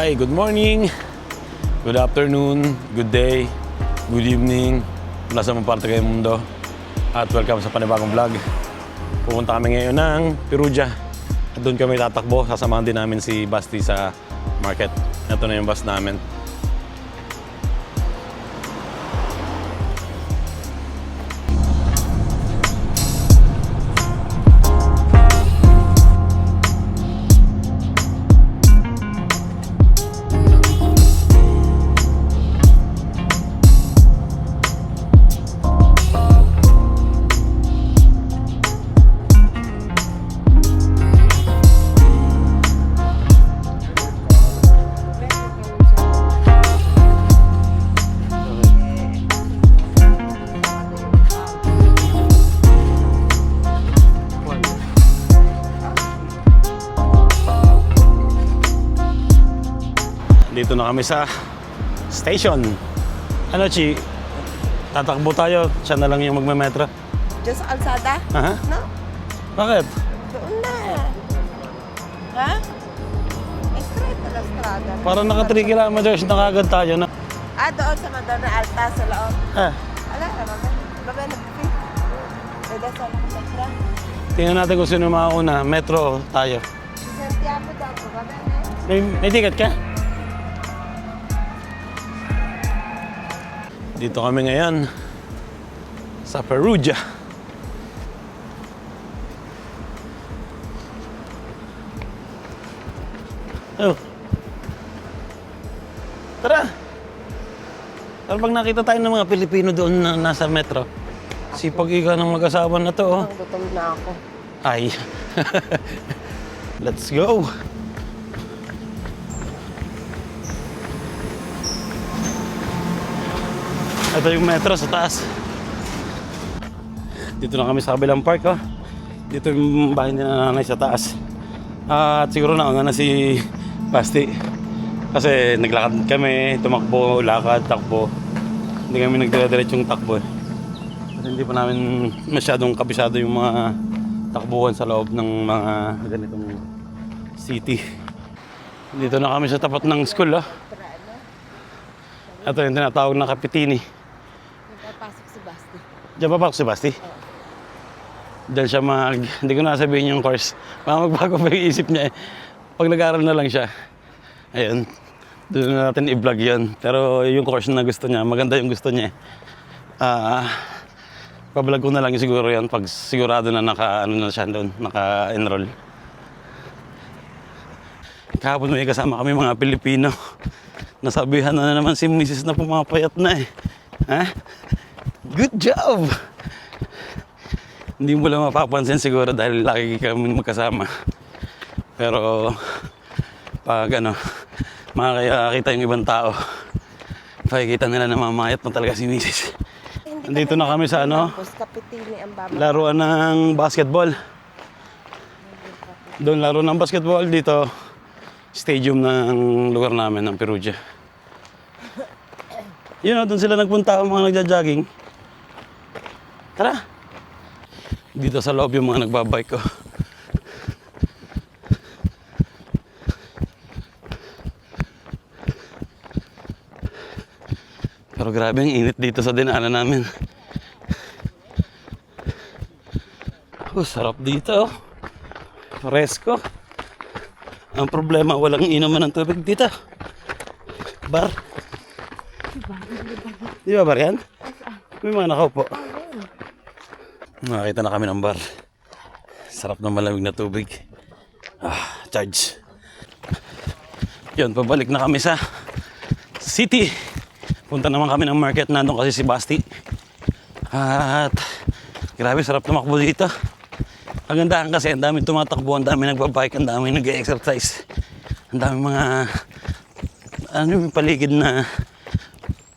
Hi, good morning, good afternoon, good day, good evening, mula sa mga parte kayong mundo. At welcome sa panibagong vlog. Pupunta kami ngayon ng Perugia. At doon kami tatakbo, sasamahan din namin si Basti sa market. Ito na yung bus namin. Dito na kami sa station. Ano, Chi? Tatakbo tayo. Siya na lang yung magme-metro. Diyan sa kalsada? Aha. No? Bakit? Doon na. Ha? Straight na strada. Parang naka 3 kilometers na kagad tayo na. Doon sa Madonna Alta sa loob. Ala, naman. Gabi na pipi. Pwede sa lang metro. Tingnan natin kung sino mauna. Metro tayo. Santiago daw po. Gabi na. May ticket ka? Dito kami ngayon sa Perugia. Oh. Tara! Tara, pag nakita tayo ng mga Pilipino doon na nasa metro. Sipag ika ng mag-asawa na to. Oh. Gutom na ako. Ay. Let's go! Ito yung metro sa taas. Dito na kami sa kabilang park. Oh. Dito yung bahay ni nanay sa taas. At siguro nauna na si Basti. Kasi naglakad kami, tumakbo, lakad, takbo. Hindi kami nagdire-diretsong takbo. Kasi hindi pa namin masyadong kabisado yung mga takbuhan sa loob ng mga ganitong city. Dito na kami sa tapat ng school. Oh. Ito yung tinatawag na Kapitini. Papasok si Basti. Diyan pa si Basti? Oo. Diyan siya hindi ko na sabihin yung course. Baka magbago pa yung isip niya eh. Pag nag-aaral na lang siya. Ayun. Doon na natin i-vlog yun. Pero yung course na gusto niya, maganda yung gusto niya. Pa-vlog ko na lang siguro yan pag sigurado na na siya doon, naka-enroll. Kahapon may kasama kami mga Pilipino. Nasabihan na naman si Mrs. na pumapayat na eh. Ha? Good job! Hindi mo lang mapapansin siguro dahil lagi kami magkasama. Pero pag makakita yung ibang tao, makikita nila na mamayat na talaga si Mrs. Nandito na kami sa Kapitini ang baba. laruan ng basketball. Doon laro ng basketball dito. Stadium ng lugar namin, ng Perugia. Yun, doon sila nagpunta ang mga nagja-jogging. Tara! Dito sa loob yung mga nagbabike ko. Pero grabe ang init dito sa dinaanan namin. Sarap dito. Fresco. Ang problema, walang inuman ng tubig dito. Bar. Di ba bar yan? May mga nakaupo. Nakakita na kami ng bar. Sarap ng malamig na tubig. Charge. Yun, pabalik na kami sa city. Punta naman kami ng market. Nandun kasi si Basti. At grabe, sarap tumakbo dito. Ang gandahan kasi, ang daming tumatakbo, ang daming nagbabike, ang daming nag-exercise. Ang daming mga yung paligid na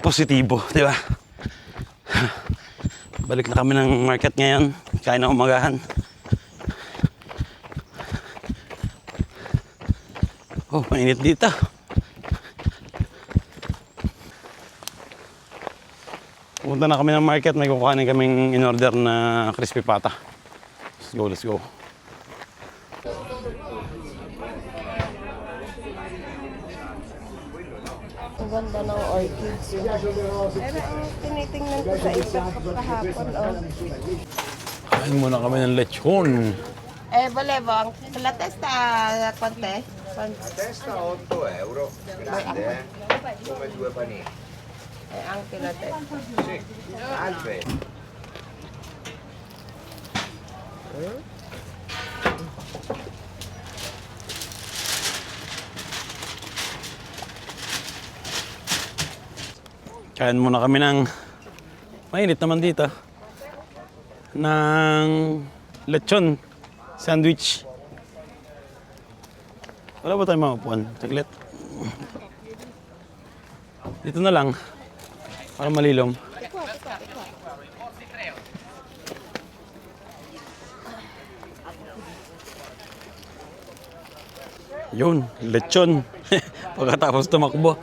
positibo, di ba? Balik na kami ng market ngayon. Kain na umagahan. Mainit dito. Pupunta na kami ng market. May kukuhanin kaming in-order na crispy pata. Let's go, let's go. Ang ganda ng orchids. Pero ang tinitingnan ko sa isa kahapon, oh. Kain muna kami ng lechon. Volevo, la testa quant'è? Testa 8 euro, grande come 2 panini. Anche la testa. Sì, alfe. Kain muna kami ng mainit naman dito ng lechon sandwich. Wala ba tayong maupuan? Saglit. Dito na lang para malilom. Yun, lechon. Pagkatapos tumakbo.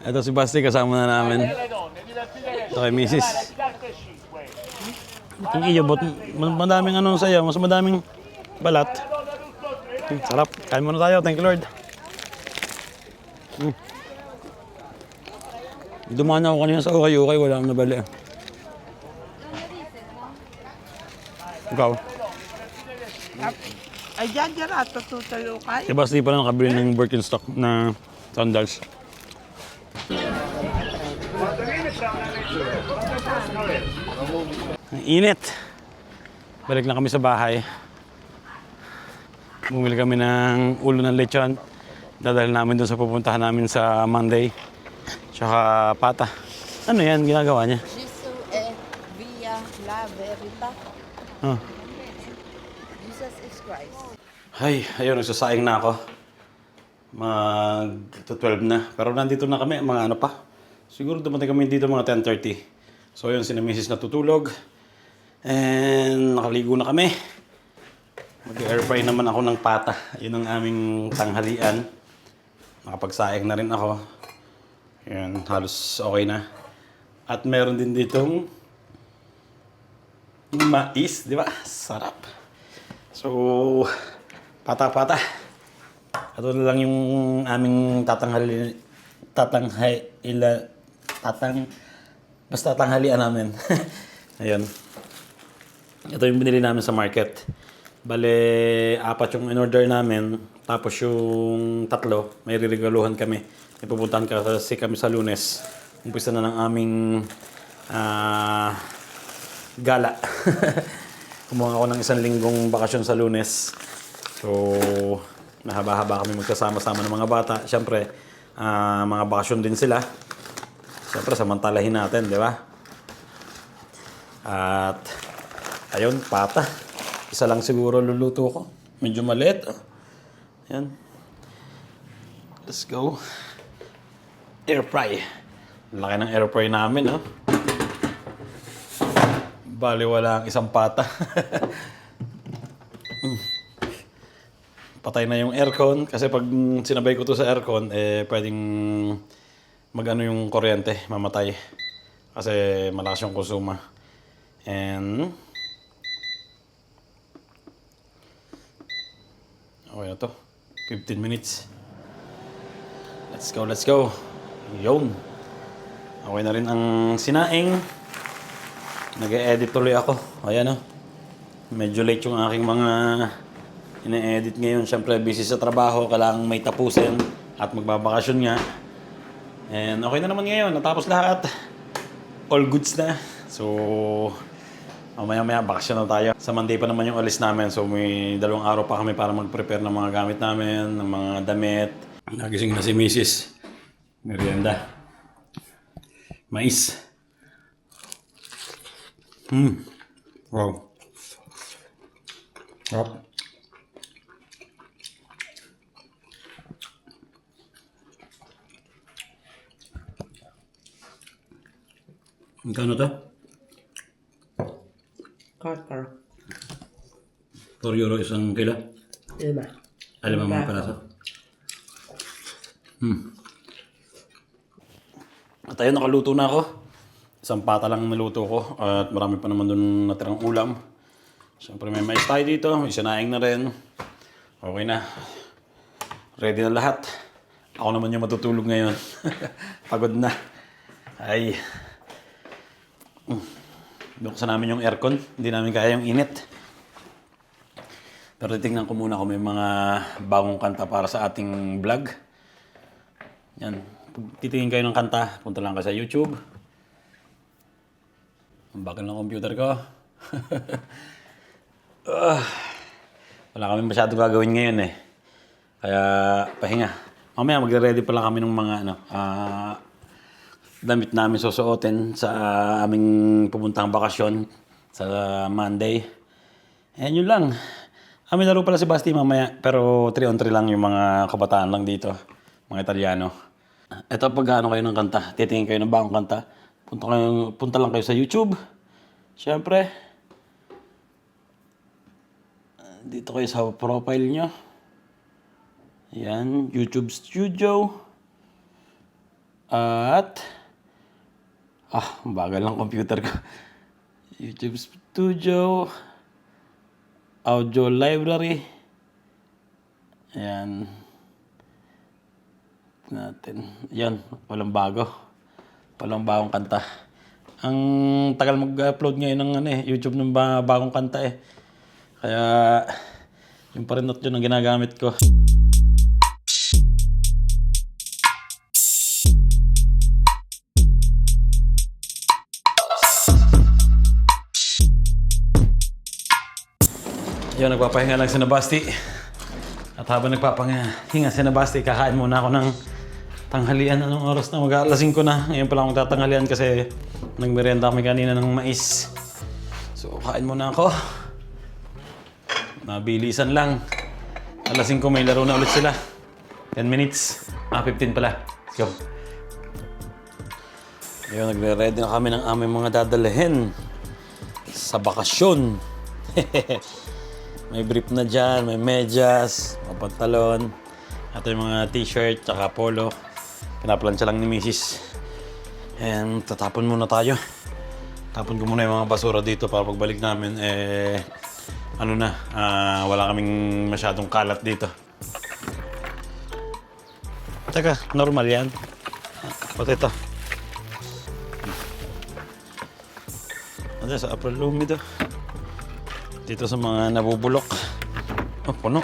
Ito si Basti kasama na namin. Ito kay Mrs. Yung iyo, but madaming ano sa'yo, mas madaming balat. Sarap. Kain muna tayo. Thank you, Lord. Dumaan ako kanina sa ukay-ukay. Wala akong nabali. Ikaw? Ay, dyan, gelato, tutuyo kayo. Si Basti pala nakabili ng Birkenstock na sandals. Ang init. Balik na kami sa bahay. Bumili kami ng ulo ng lechon. Dadalhin namin doon sa pupuntahan namin sa Monday. Tsaka pata. Ano yan ginagawa niya? Jesus e via la verita. Oh. Jesus is Christ. Ay, ayun, nagsasaing na ako. Mag-12 na. Pero nandito na kami, mga ano pa. Siguro dumating kami dito mga 10:30. So yun, si Mrs. natutulog. And nakaligo na kami. Mag-air fry naman ako ng pata. Yun ang aming tanghalian. Nakapagsaing na rin ako. Yan, halos okay na. At meron din ditong mais, di ba? Sarap. So, pata-pata. Ito na lang yung aming basta tanghalian namin. Ayun. Ito yung binili namin sa market. Bale, 4 yung in-order namin. Tapos yung 3, may riregaluhan kami. Ipupuntahan kasi kami sa Lunes. Umpisa na ng aming gala. Kumuha ako ng 1 linggong bakasyon sa Lunes. So, mahaba-haba kami magkasama-sama ng mga bata. Siyempre, mga bakasyon din sila. Siyempre, samantalahin natin, di ba? At, ayun, pata. Isa lang siguro luluto ko. Medyo maliit. Ayan. Let's go. Air fry. Laki ng air fry namin, oh. Bali, wala ang isang pata. Patay na yung aircon. Kasi pag sinabay ko to sa aircon, pwedeng mag-ano yung kuryente, mamatay. Kasi malakas yung konsuma. And okay na to. 15 minutes. Let's go, let's go. Yun. Okay na rin ang sinaing. Nag-e-edit tuloy ako. Ayan o. Medyo late yung aking mga ine-edit ngayon. Siyempre, busy sa trabaho. Kailangan may tapusin. At magbabakasyon nga. And okay na naman ngayon. Natapos lahat. All goods na. So, mamaya-maya, bakasyon na tayo. Sa Monday pa naman yung alis namin. So, may 2 araw pa kami para mag-prepare ng mga gamit namin, ng mga damit. Nagising na si Mrs. Merienda. Mais. Wow. Sarap. Magkano to? Quarter. 4 euro isang kilo. 5. Alam mo mga peraso. At ayun, nakaluto na ako. Isang pata lang naluto ko. At marami pa naman dun natirang ulam. Siyempre may mais tayo dito. May sinaing na rin. Okay na. Ready na lahat. Ako naman yung matutulog ngayon. Pagod na. Ay. Buksan namin yung aircon. Hindi namin kaya yung init. Pero titignan ko muna kung may mga bagong kanta para sa ating vlog. Yan. Pag titingin kayo ng kanta, punta lang kayo sa YouTube. Ang bakal ng computer ko. Wala kami masyadong gagawin ngayon eh. Kaya pahinga. Mamaya magre-ready pala kami ng mga damit namin susuotin sa aming pupuntang bakasyon sa Monday. Ayan yun lang. May laro pala si Basti mamaya, pero 3-on-3 lang yung mga kabataan lang dito. Mga Italiano. Ito pag ano kayo ng kanta, titingin kayo ng bagong kanta, punta lang kayo sa YouTube. Siyempre, dito kayo sa profile nyo. Yan, YouTube Studio. At, ang bagal ng computer ko. YouTube Studio. Audio Library. Ayan. Natin. Yan, walang bago. Walang bagong kanta. Ang tagal mag-upload ngayon ng YouTube ng bagong kanta eh. Kaya, yung pa rin yun ang ginagamit ko. Yun, nagpapahinga lang si Nabasti. At habang nagpapahinga si Nabasti, kakain muna ako ng tanghalian. Anong oras na? Mag-aalasing ko na. Ngayon pala akong tatanghalian kasi nagmerienda kami kanina ng mais. So, kain muna ako. Nabilisan lang. Alasing ko, may laro na ulit sila. 10 minutes. 15 pala. Let's go. Ayun, nagre-ready na kami ng aming mga dadalhin sa bakasyon. May brief na dyan, may medyas, may pantalon. At yung mga t-shirt, tsaka polo. Pinaplansya lang ni Mrs. And tatapon muna tayo. Tapon ko muna yung mga basura dito para pagbalik namin, wala kaming masyadong kalat dito. Teka, normal yan. Pati ito. Ano sa April Lumi to? Dito sa mga nabubulok. Puno.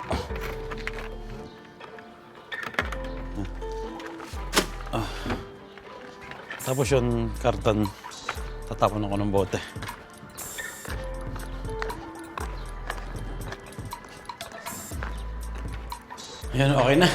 Tapos yung karton, tatapon ako ng bote. Ayan, okay na.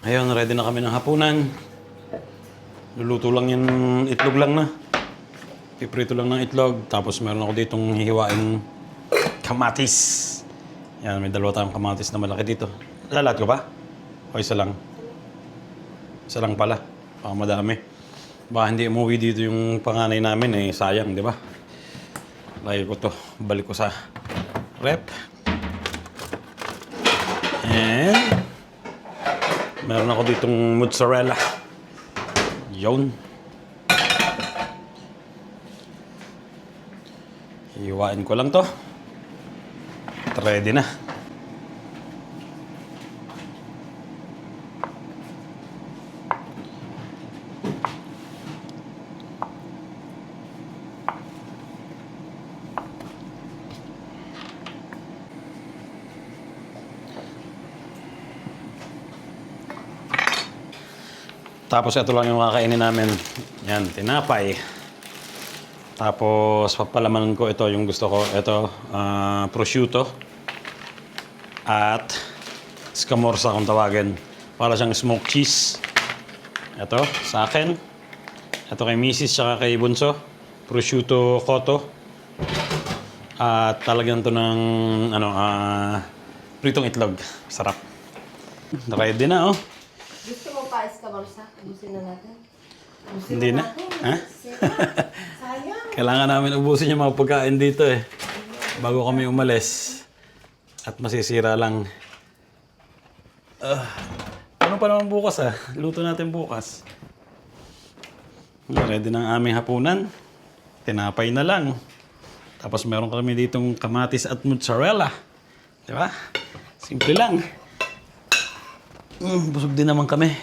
Ayun, ready na kami ng hapunan. Luluto lang yung itlog lang na. Piprito lang ng itlog. Tapos meron ako ditong hihiwaing kamatis. Yan, may dalawa tayong kamatis na malaki dito. Lalat ko ba? O isa lang? Isa lang pala. Baka madami. Baka hindi umuwi dito yung panganay namin sayang, di ba? Lagi ko to. Balik ko sa rep. And meron ako ditong mozzarella. Yun. Hiwain ko lang to. Ready na. Tapos ito lang yung kakainin namin. Yan, tinapay. Tapos papalamanan ko ito yung gusto ko. Ito, prosciutto. At scamorza kung tawagin. Para siyang smoked cheese. Ito, sa akin. Ito kay Mrs. tsaka kay Bunso. Prosciutto cotto. At talagyan to ng pritong itlog. Sarap. Ready na, oh. Gusto mo pa escamosa? Ubusin na natin. Hindi na? Ha? Sayang. Kailangan namin ubusin yung mga pagkain dito bago kami umalis. At masisira lang. Ano pa naman bukas Luto natin bukas. Ready na ang aming hapunan. Tinapay na lang. Tapos meron kami ditong kamatis at mozzarella. Di ba? Simple lang. Busog din naman kami.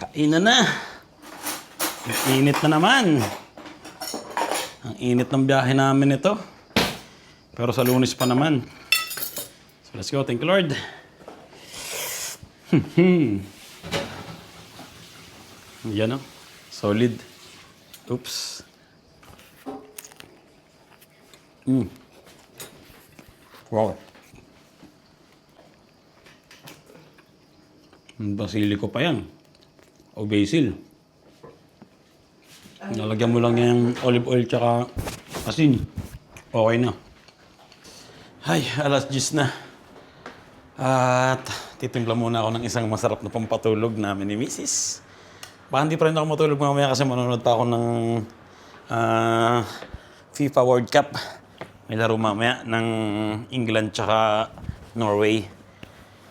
Kainan na. Ang init na naman. Ang init ng biyahe namin ito. Pero sa Lunes pa naman. So let's go. Thank you, Lord. Yan solid. Oops. Wow. Basilico pa yan. O basil. Nalagyan mo lang yung olive oil tsaka asin. Okay na. Ay, alas 10 na. At titimpla muna ako ng isang masarap na pampatulog namin ni Mrs. Baka hindi pa rin ako matulog mamaya kasi manonood pa ako ng FIFA World Cup. May laro mamaya ng England tsaka Norway.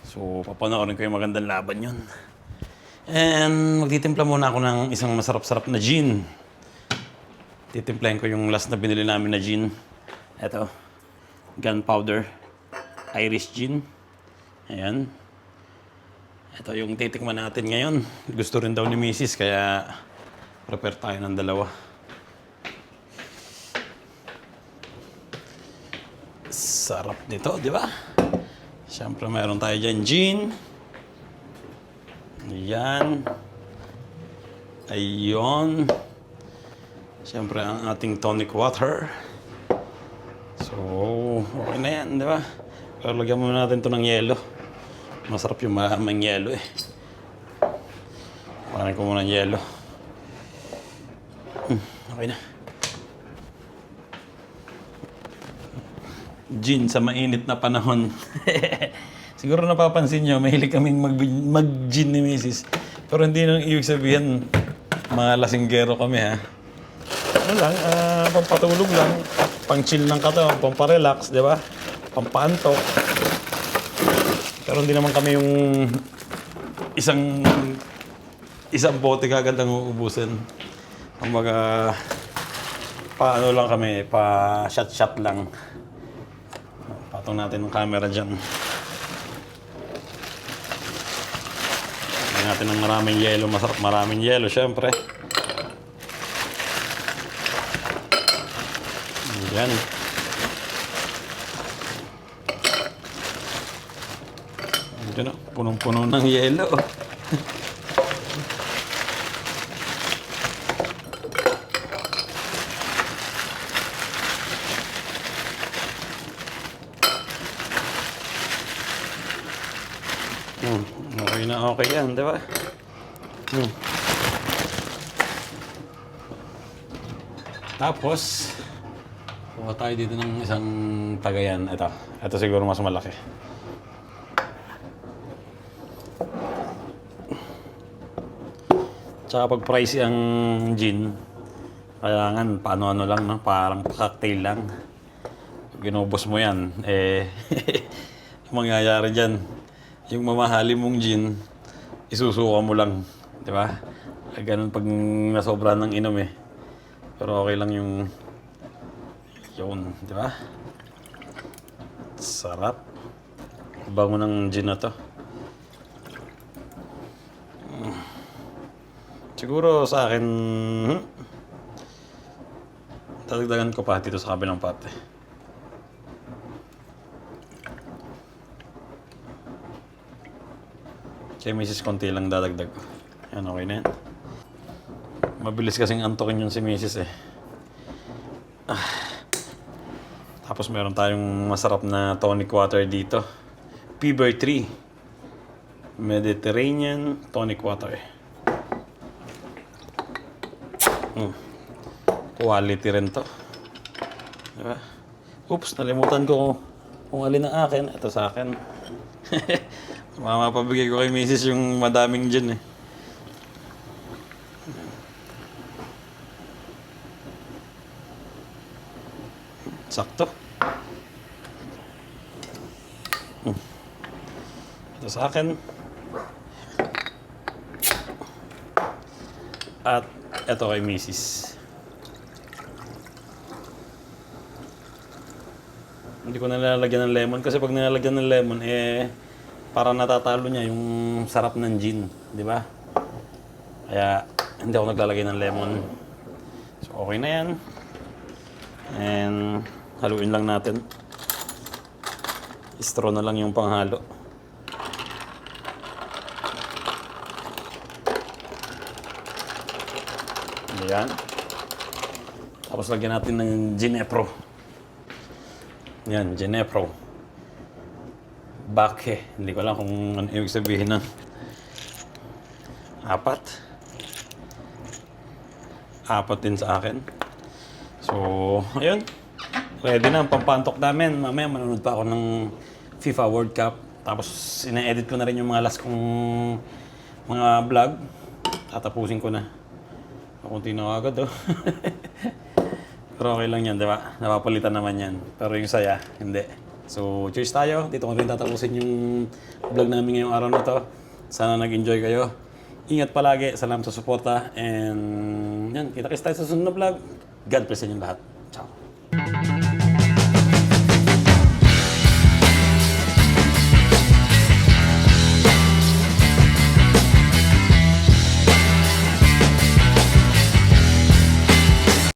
So, papanoorin ko yung magandang laban yun. And magtitimpla muna ako ng isang masarap-sarap na gin. Titimplahin ko yung last na binili namin na gin. Ito. Gunpowder. Irish gin. Ayan. Ito yung titikman natin ngayon. Gusto rin daw ni Mrs. Kaya prepare tayo ng dalawa. Sarap nito, di ba? Siyempre mayroon tayo dyan gin. Ayan. Ayun. Siyempre ang ating tonic water. So, okay na yan, di ba? Pero lagyan muna natin ito ng yelo. Masarap yung mahamang yelo eh. Kuhanin ko muna ng yelo. Okay na. Gin sa mainit na panahon. Siguro napapansin nyo, mahilig kaming mag-gin ni Mrs. Pero hindi nang ibig sabihin, mga lasinggero kami Ano lang, pampatulog lang. Pang-chill ng katawan, pamparelax, di ba? Pampantok. Pero hindi naman kami yung isang bote kagad ang uubusin. Kumbaga, paano lang kami, pa-shot-shot lang. Patong natin ng camera dyan. Lagyan natin ng maraming yelo, masarap maraming yelo, syempre. Yan. Diyan punong-puno ng yelo. Okay na okay yan, di ba? Tapos, kuha tayo dito ng isang tagayan. Ito siguro mas malaki. Tsaka pag pricey ang gin, kailangan paano-ano lang, no? Parang cocktail lang. Pag ginubos mo yan, mangyayari dyan, yung mamahali mong gin, isusuka mo lang. Di ba? Ganun pag nasobrahan ng inom Pero okay lang yung yun, di ba? Sarap. Bango ng gin na to. Siguro sa akin, dadagdagan ko pa dito sa kabilang parte. Kaya Mrs. konti lang dadagdag ko. Yan, okay na yan. Mabilis kasing antokin yun si Mrs. Tapos meron tayong masarap na tonic water dito. Piber 3. Mediterranean tonic water. Quality rin to. Diba? Oops, nalimutan ko kung alin ang akin. Ito sa akin. Mamapabigay ko kay Mrs. yung madaming gin Sakto. Ito sa akin. At ito kay Mrs. Hindi ko nalalagyan ng lemon kasi pag nilalagyan ng lemon, para natatalo niya yung sarap ng gin. Di ba? Kaya hindi ako naglalagay ng lemon. So okay na yan. And haluin lang natin. Straw na lang yung panghalo. Ayan. Tapos lagyan natin ng Ginepro. Yan, Ginepro. Bake. Hindi ko alam kung ano ibig sabihin ng 4. 4 din sa akin. So, ayun. Ready na ang pampantok namin. Mamaya manonood pa ako ng FIFA World Cup. Tapos, ina-edit ko na rin yung mga last kong mga vlog. Tatapusin ko na. Kunti na agad, oh. Pero okay lang yan, di ba? Napapalitan naman yan. Pero yung saya, hindi. So, cheers tayo. Dito ko rin tatapusin yung vlog namin ngayong araw na to. Sana nag-enjoy kayo. Ingat palagi. Salamat sa suporta. And yan, kita-kits tayo sa susunod na vlog. God bless inyong lahat. Ciao.